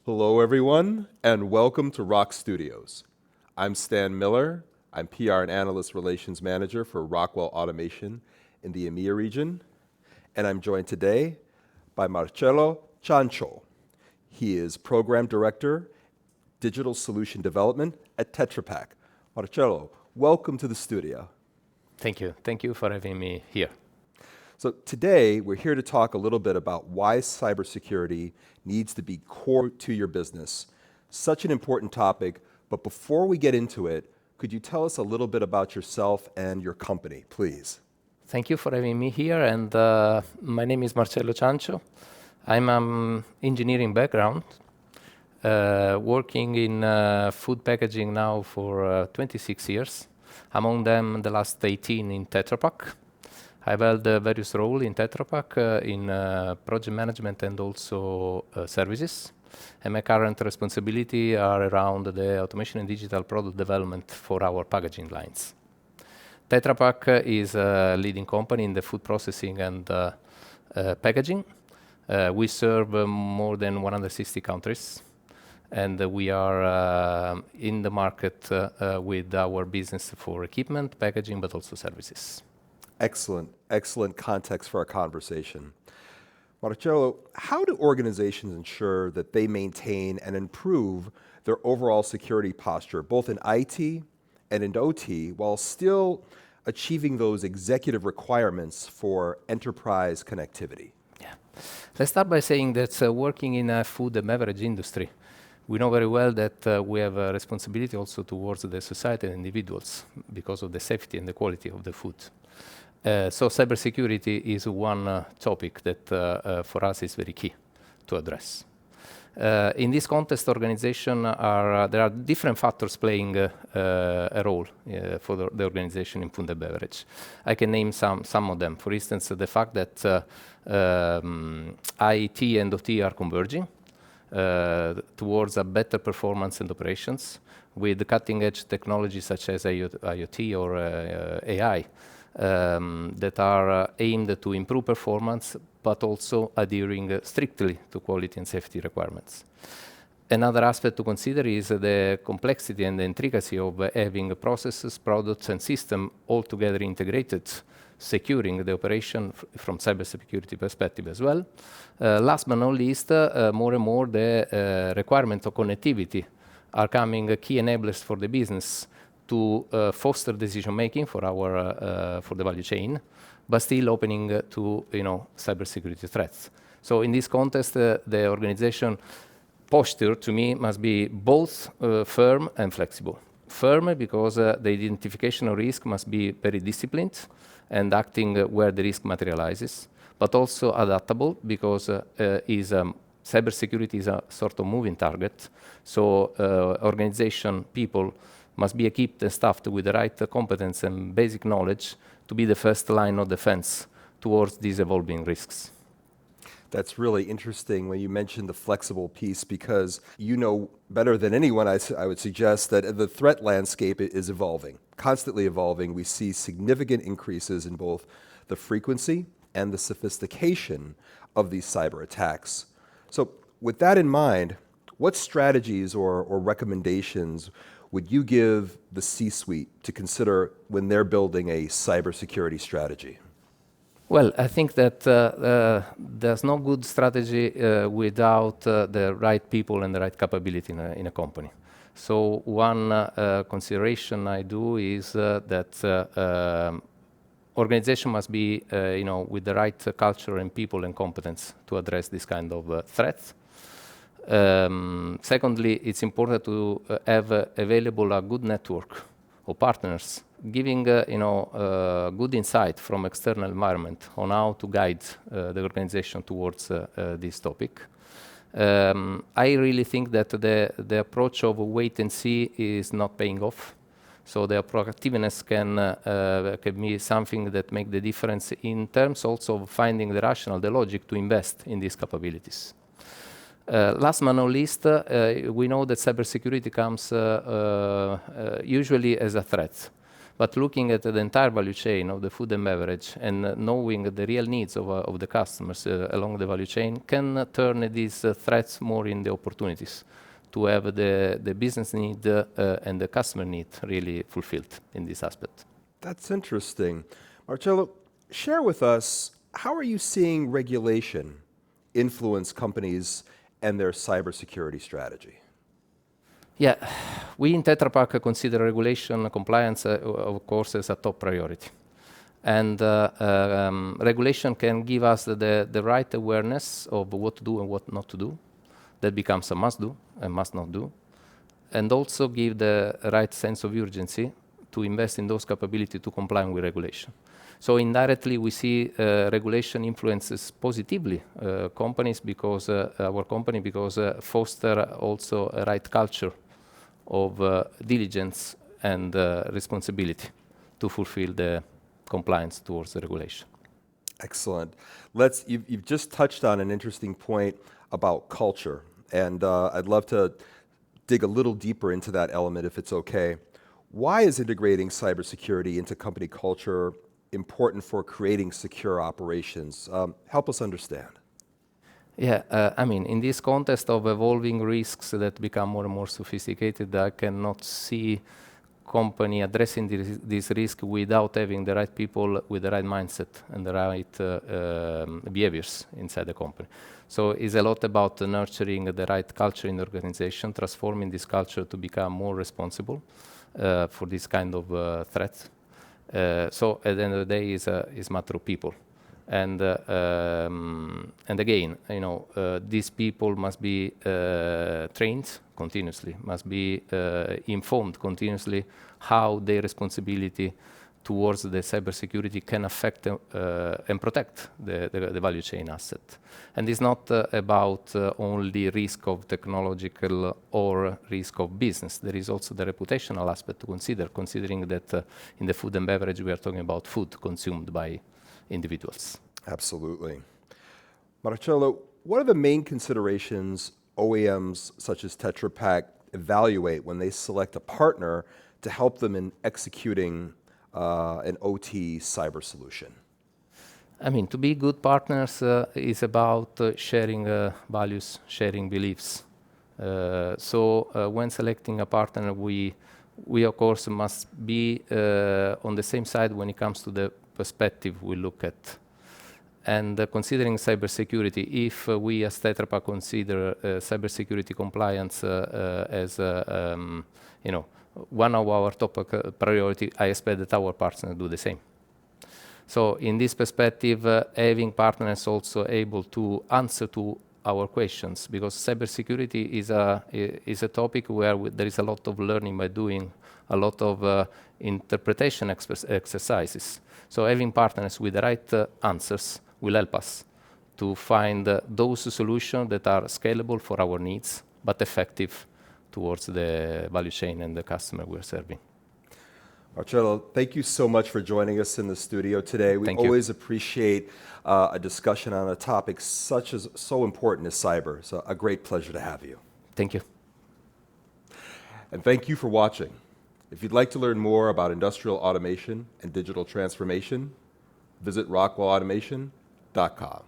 Hello, everyone, and welcome to ROKStudios. I'm Stan Miller. I'm PR and Analyst Relations Manager for Rockwell Automation in the EMEA region, and I'm joined today by Marcello Ciancio. He is Program Director, Digital Solution Development at Tetra Pak. Marcello, welcome to the studio. Thank you. Thank you for having me here. So today, we're here to talk a little bit about why cybersecurity needs to be core to your business. Such an important topic, but before we get into it, could you tell us a little bit about yourself and your company, please? Thank you for having me here, and my name is Marcello Ciancio. I'm an engineering background, working in food packaging now for 26 years, among them the last 18 in Tetra Pak. I've held various roles in Tetra Pak in project management and also services. And my current responsibility are around the automation and digital product development for our packaging lines. Tetra Pak is a leading company in the food processing and packaging. We serve more than 160 countries, and we are in the market with our business for equipment, packaging, but also services. Excellent context for our conversation. Marcello, how do organizations ensure that they maintain and improve their overall security posture, both in IT and in OT, while still achieving those executive requirements for enterprise connectivity? Yeah. Let's start by saying that working in a food and beverage industry, we know very well that we have a responsibility also towards the society and individuals because of the safety and the quality of the food. So cybersecurity is one topic that for us is very key to address. In this context, there are different factors playing a role for the organization in food and beverage. I can name some of them. For instance, the fact that IT and OT are converging towards a better performance and operations with cutting-edge technologies such as IoT or AI. That are aimed to improve performance, but also adhering strictly to quality and safety requirements. Another aspect to consider is the complexity and the intricacy of having processes, products, and systems all together integrated, securing the operation from cybersecurity perspective as well. Last but not least, more and more the requirement of connectivity are coming key enablers for the business to foster decision-making for the value chain, but still opening to cybersecurity threats. So in this context, the organization posture to me must be both firm and flexible. Firm because the identification of risk must be very disciplined and acting where the risk materializes, but also adaptable because cybersecurity is a sort of moving target. So organization, people, must be equipped and staffed with the right competence and basic knowledge to be the first line of defense towards these evolving risks. That's really interesting when you mentioned the flexible piece because you know better than anyone, I would suggest, that the threat landscape is evolving, constantly evolving. We see significant increases in both the frequency and the sophistication of these cyber attacks. So with that in mind, what strategies or recommendations would you give the C-suite to consider when they're building a cybersecurity strategy? Well, I think that there's no good strategy without the right people and the right capability in a company. So one consideration I do is that organization must be with the right culture and people and competence to address this kind of threats. Secondly, it's important to have available a good network of partners, giving good insight from external environment on how to guide the organization towards this topic. I really think that the approach of wait and see is not paying off. So the proactiveness can be something that make the difference in terms also of finding the rationale, the logic to invest in these capabilities. Last but not least, we know that cybersecurity comes usually as a threat, but looking at the entire value chain of the food and beverage and knowing the real needs of the customers along the value chain can turn these threats more into opportunities to have the business need and the customer need really fulfilled in this aspect. That's interesting. Marcello, share with us, how are you seeing regulation influence companies and their cybersecurity strategy? Yeah, we in Tetra Pak consider regulation compliance, of course, as a top priority. And regulation can give us the right awareness of what to do and what not to do. That becomes a must do and must not do. And also give the right sense of urgency to invest in those capabilities to comply with regulation. So indirectly, we see regulation influences positively companies because our company foster also a right culture of diligence and responsibility to fulfill the compliance towards the regulation. Excellent. You've just touched on an interesting point about culture, and I'd love to dig a little deeper into that element if it's okay. Why is integrating cybersecurity into company culture important for creating secure operations? Help us understand. Yeah, I mean, in this context of evolving risks that become more and more sophisticated, I cannot see company addressing this risk without having the right people with the right mindset and the right behaviors inside the company. So it's a lot about nurturing the right culture in the organization, transforming this culture to become more responsible for this kind of threats. So at the end of the day, it's a matter of people. And again, these people must be trained continuously, must be informed continuously how their responsibility towards the cybersecurity can affect and protect the value chain asset. And it's not about only risk of technological or risk of business. There is also the reputational aspect to consider, considering that in the food and beverage, we are talking about food consumed by individuals. Absolutely. Marcello, what are the main considerations OEMs such as Tetra Pak evaluate when they select a partner to help them in executing an OT cyber solution? I mean, to be good partners is about sharing values, sharing beliefs. So when selecting a partner, we of course must be on the same side when it comes to the perspective we look at. And considering cybersecurity, if we as Tetra Pak consider cybersecurity compliance as one of our top priority, I expect that our partners do the same. So in this perspective, having partners also able to answer to our questions, because cybersecurity is a topic where there is a lot of learning by doing, a lot of interpretation exercises. So having partners with the right answers will help us to find those solutions that are scalable for our needs, but effective towards the value chain and the customer we're serving. Marcello, thank you so much for joining us in the studio today. We always appreciate a discussion on a topic so important as cyber. So a great pleasure to have you. Thank you. And thank you for watching. If you'd like to learn more about industrial automation and digital transformation, visit rockwellautomation.com.